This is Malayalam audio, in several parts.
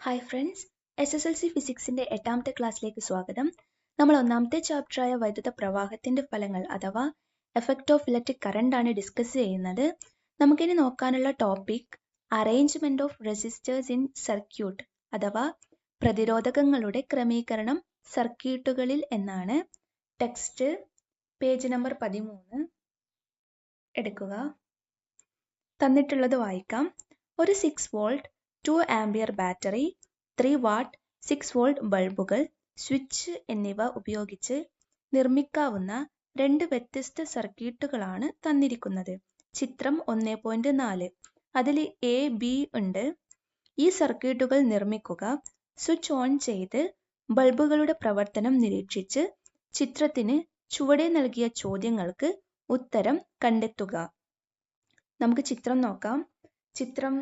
ഹായ് ഫ്രണ്ട്സ്, SSLC ഫിസിക്സിന്റെ 8ാമത്തെ ക്ലാസ്സിലേക്ക് സ്വാഗതം. നമ്മൾ 1ാമത്തെ ചാപ്റ്ററായ വൈദ്യുത പ്രവാഹത്തിന്റെ ഫലങ്ങൾ അഥവാ എഫക്റ്റ് ഓഫ് ഇലക്ട്രിക് കറണ്ട് ആണ് ഡിസ്കസ് ചെയ്യുന്നത്. നമുക്കിനി നോക്കാനുള്ള topic arrangement of resistors in circuit അഥവാ പ്രതിരോധകങ്ങളുടെ ക്രമീകരണം സർക്യൂട്ടുകളിൽ എന്നാണ്. ടെക്സ്റ്റ് പേജ് നമ്പർ 13 എടുക്കുക. തന്നിട്ടുള്ളത് വായിക്കാം. ഒരു 6 volt 2 ampere battery, 3 what 6 volt ബൾബുകൾ, സ്വിച്ച് എന്നിവ ഉപയോഗിച്ച് നിർമ്മിക്കാവുന്ന രണ്ട് വ്യത്യസ്ത സർക്യൂട്ടുകളാണ് തന്നിരിക്കുന്നത്. ചിത്രം 1.4. അതിൽ എ ബി ഉണ്ട്. ഈ സർക്യൂട്ടുകൾ നിർമ്മിക്കുക. സ്വിച്ച് ഓൺ ചെയ്ത് ബൾബുകളുടെ പ്രവർത്തനം നിരീക്ഷിച്ച് ചിത്രത്തിന് ചുവടെ നൽകിയ ചോദ്യങ്ങൾക്ക് ഉത്തരം കണ്ടെത്തുക. നമുക്ക് ചിത്രം നോക്കാം. ചിത്രം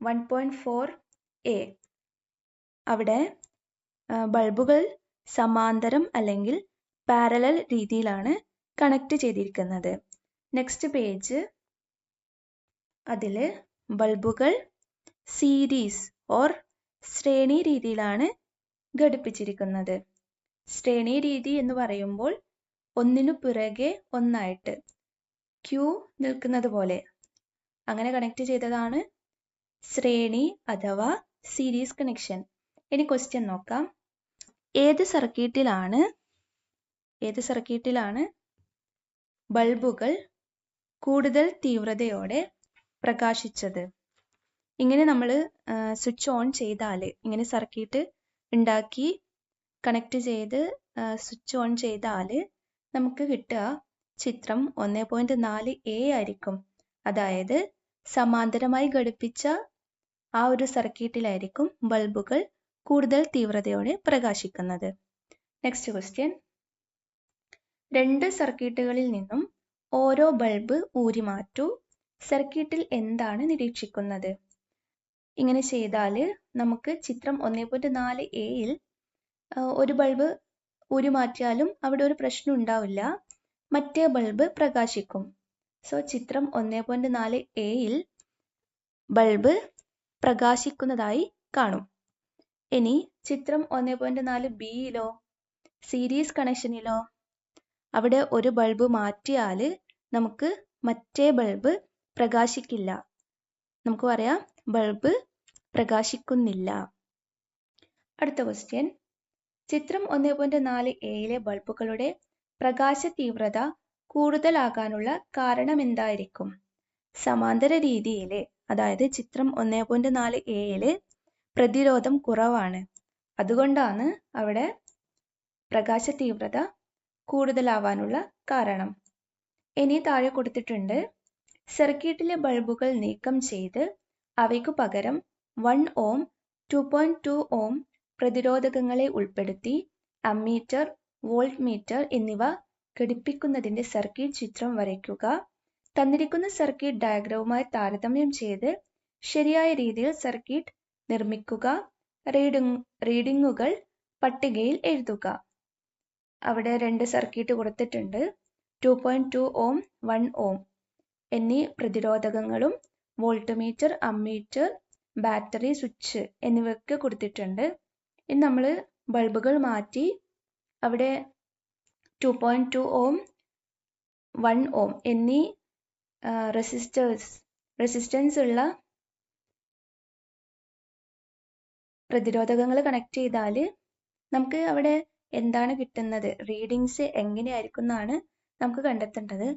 1.4a. അവിടെ ബൾബുകൾ സമാന്തരം അല്ലെങ്കിൽ പാരലൽ രീതിയിലാണ് കണക്ട് ചെയ്തിരിക്കുന്നത്. നെക്സ്റ്റ് പേജ്, അതിൽ ബൾബുകൾ സീരീസ് ഓർ ശ്രേണി രീതിയിലാണ് ഘടിപ്പിച്ചിരിക്കുന്നത്. ശ്രേണി രീതി എന്ന് പറയുമ്പോൾ ഒന്നിനു പിറകെ ഒന്നായിട്ട് ക്യൂ നിൽക്കുന്നത് പോലെ അങ്ങനെ കണക്ട് ചെയ്തതാണ് ശ്രേണി അഥവാ സീരീസ് കണക്ഷൻ. ഇനി ക്വസ്റ്റ്യൻ നോക്കാം. ഏത് സർക്യൂട്ടിലാണ് ബൾബുകൾ കൂടുതൽ തീവ്രതയോടെ പ്രകാശിച്ചത്? ഇങ്ങനെ നമ്മൾ സ്വിച്ച് ഓൺ ചെയ്താൽ, ഇങ്ങനെ സർക്യൂട്ട് ഉണ്ടാക്കി കണക്ട് ചെയ്ത് സ്വിച്ച് ഓൺ ചെയ്താൽ നമുക്ക് കിട്ടുക ചിത്രം 1.4a ആയിരിക്കും. അതായത് സമാന്തരമായി ഘടിപ്പിച്ച ആ ഒരു സർക്യൂട്ടിലായിരിക്കും ബൾബുകൾ കൂടുതൽ തീവ്രതയോടെ പ്രകാശിക്കുന്നത്. നെക്സ്റ്റ് ക്വസ്റ്റ്യൻ, രണ്ട് സർക്യൂട്ടുകളിൽ നിന്നും ഓരോ ബൾബ് ഊരി മാറ്റൂ. സർക്യൂട്ടിൽ എന്താണ് നിരീക്ഷിക്കുന്നത്? ഇങ്ങനെ ചെയ്താൽ നമുക്ക് ചിത്രം 1.4aയിൽ ഒരു ബൾബ് ഊരി മാറ്റിയാലും അവിടെ ഒരു പ്രശ്നം ഉണ്ടാവില്ല, മറ്റേ ബൾബ് പ്രകാശിക്കും. സോ ചിത്രം 1.4aയിൽ ബൾബ് പ്രകാശിക്കുന്നതായി കാണും. ഇനി ചിത്രം 1.4bയിലോ സീരീസ് കണക്ഷനിലോ അവിടെ ഒരു ബൾബ് മാറ്റിയാൽ നമുക്ക് മറ്റേ ബൾബ് പ്രകാശിക്കില്ല. നമുക്ക് പറയാം ബൾബ് പ്രകാശിക്കുന്നില്ല. അടുത്ത ക്വസ്റ്റ്യൻ, ചിത്രം 1.4aയിലെ ബൾബുകളുടെ പ്രകാശ തീവ്രത കൂടുതലാകാനുള്ള കാരണം എന്തായിരിക്കും? സമാന്തര രീതിയിലെ, അതായത് ചിത്രം 1.4aയില് പ്രതിരോധം കുറവാണ്, അതുകൊണ്ടാണ് അവിടെ പ്രകാശ തീവ്രത കൂടുതലാവാനുള്ള കാരണം. ഇനി താഴെ കൊടുത്തിട്ടുണ്ട്, സർക്യൂട്ടിലെ ബൾബുകൾ നീക്കം ചെയ്ത് അവയ്ക്കു പകരം 1 ഓം 2.2 ഓം പ്രതിരോധകങ്ങളെ ഉൾപ്പെടുത്തി അമ്മീറ്റർ, വോൾട്ട് മീറ്റർ എന്നിവ ഘടിപ്പിക്കുന്നതിന്റെ സർക്യൂട്ട് ചിത്രം വരയ്ക്കുക. തന്നിരിക്കുന്ന സർക്യൂട്ട് ഡയഗ്രവുമായി താരതമ്യം ചെയ്ത് ശരിയായ രീതിയിൽ സർക്യൂട്ട് നിർമ്മിക്കുക. റീഡിങ്ങുകൾ പട്ടികയിൽ എഴുതുക. അവിടെ രണ്ട് സർക്യൂട്ട് കൊടുത്തിട്ടുണ്ട്. 2.2 ഓം 1 ഓം എന്നീ പ്രതിരോധകങ്ങളും volt meter, ammeter, battery, switch എന്നിവയൊക്കെ കൊടുത്തിട്ടുണ്ട്. ഇനി നമ്മൾ ബൾബുകൾ മാറ്റി അവിടെ 2.2 ഓം 1 ഓം എന്നീ റെസിസ്റ്റൻസ് ഉള്ള പ്രതിരോധകങ്ങൾ കണക്ട് ചെയ്താൽ നമുക്ക് അവിടെ എന്താണ് കിട്ടുന്നത്, റീഡിങ്സ് എങ്ങനെയായിരിക്കും എന്നാണ് നമുക്ക് കണ്ടെത്തേണ്ടത്.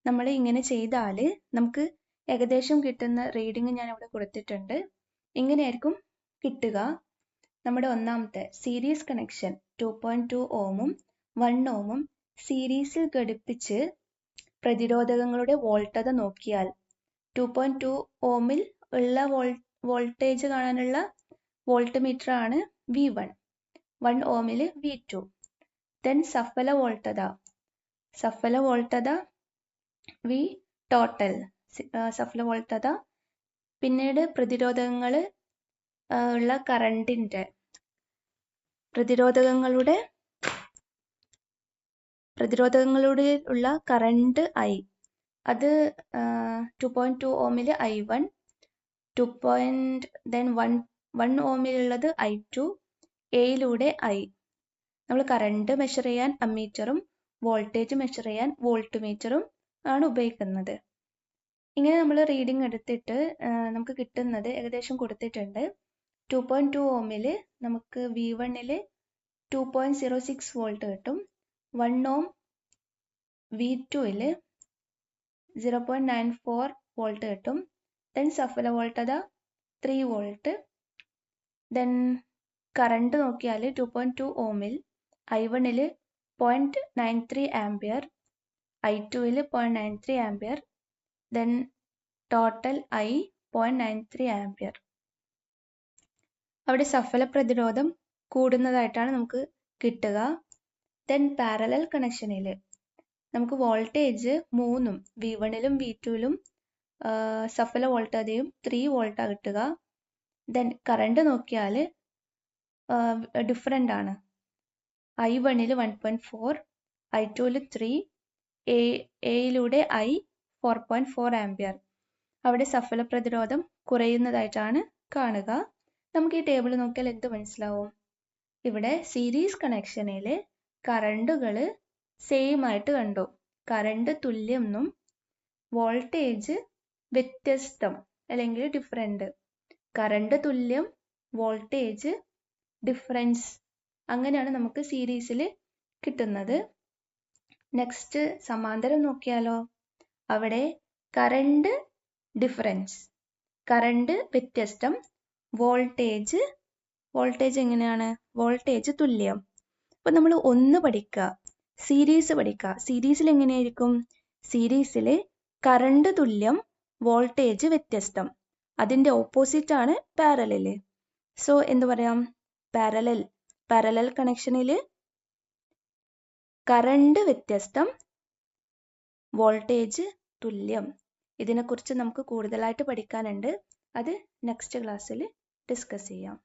നമ്മൾ ഇങ്ങനെ ചെയ്താൽ നമുക്ക് ഏകദേശം കിട്ടുന്ന റീഡിങ് ഞാൻ ഇവിടെ കൊടുത്തിട്ടുണ്ട്. ഇങ്ങനെയായിരിക്കും കിട്ടുക. നമ്മുടെ ഒന്നാമത്തെ സീരീസ് കണക്ഷൻ 2.2 ഓമും 1 ഓമും സീരീസിൽ ഘടിപ്പിച്ച് പ്രതിരോധകങ്ങളുടെ വോൾട്ടത നോക്കിയാൽ 2.2 ഓമിൽ ഉള്ള വോൾട്ടേജ് കാണാനുള്ള വോൾട്ട് മീറ്റർ ആണ് V1, 1 ഓമിൽ V2. ദെൻ സഫല വോൾട്ടത V ടോട്ടൽ സഫല വോൾട്ടത. പിന്നീട് പ്രതിരോധകങ്ങൾ ഉള്ള പ്രതിരോധകങ്ങളുടെ ഉള്ള കറണ്ട് I, അത് 2.2 ഓമിൽ I1, 1 1 ഓമിലുള്ളത് I2, എയിലൂടെ I. നമ്മൾ കറണ്ട് മെഷർ ചെയ്യാൻ അമ്മീറ്ററും വോൾട്ടേജ് മെഷർ ചെയ്യാൻ വോൾട്ട് മീറ്ററും ആണ് ഉപയോഗിക്കുന്നത്. ഇങ്ങനെ നമ്മൾ റീഡിംഗ് എടുത്തിട്ട് നമുക്ക് കിട്ടുന്നത് ഏകദേശം കൊടുത്തിട്ടുണ്ട്. 2.2 ഓമിൽ നമുക്ക് V1ൽ 2.06 വോൾട്ട് കിട്ടും. 1 ഓം V2ൽ 0.94 വോൾട്ട് കിട്ടും. ദെൻ സഫല വോൾട്ടത 3 വോൾട്ട്. ദെൻ കറണ്ട് നോക്കിയാൽ 2.2 ഓമിൽ I1ൽ 0.93 ആംപിയർ, I2ൽ 0.93 ampere, then total I 0.93 ampere. അവിടെ സഫല പ്രതിരോധം കൂടുന്നതായിട്ടാണ് നമുക്ക് കിട്ടുക. ദെൻ പാരലൽ കണക്ഷനിൽ നമുക്ക് വോൾട്ടേജ് 3ഉം V1ലും V2ലും സഫല വോൾട്ടതയും 3 വോൾട്ടാണ് കിട്ടുക. ദെൻ കറണ്ട് നോക്കിയാൽ ഡിഫറെൻ്റ് ആണ്. I1ൽ 1.4, I2ൽ 3, എയിലൂടെ I 4.4 ആംപിയർ. അവിടെ സഫല പ്രതിരോധം കുറയുന്നതായിട്ടാണ് കാണുക. നമുക്ക് ഈ ടേബിൾ നോക്കിയാൽ എന്ത് മനസ്സിലാവും? ഇവിടെ സീരീസ് കണക്ഷനിൽ കറണ്ടുകൾ സെയിം ആയിട്ട് കണ്ടു. കറണ്ട് തുല്യം എന്നും വോൾട്ടേജ് വ്യത്യസ്തം അല്ലെങ്കിൽ ഡിഫറെൻ്റ്. കറണ്ട് തുല്യം, വോൾട്ടേജ് ഡിഫറൻസ്, അങ്ങനെയാണ് നമുക്ക് സീരീസിൽ കിട്ടുന്നത്. നെക്സ്റ്റ് സമാന്തരം നോക്കിയാലോ? അവിടെ കറണ്ട് ഡിഫറൻസ്, കറണ്ട് വ്യത്യസ്തം, വോൾട്ടേജ് എങ്ങനെയാണ്? വോൾട്ടേജ് തുല്യം. അപ്പോൾ നമ്മൾ ഒന്ന് പഠിക്കുക, സീരീസ് പഠിക്കുക. സീരീസിൽ എങ്ങനെയായിരിക്കും? സീരീസിൽ കറണ്ട് തുല്യം, വോൾട്ടേജ് വ്യത്യസ്തം. അതിൻ്റെ ഓപ്പോസിറ്റ് ആണ് പാരലൽ. സോ എന്ത് പറയാം? പാരലൽ കണക്ഷനിൽ കറണ്ട് വ്യത്യസ്തം, വോൾട്ടേജ് തുല്യം. ഇതിനെക്കുറിച്ച് നമുക്ക് കൂടുതലായിട്ട് പഠിക്കാനുണ്ട്. അത് നെക്സ്റ്റ് ക്ലാസ്സിൽ ഡിസ്കസ് ചെയ്യാം.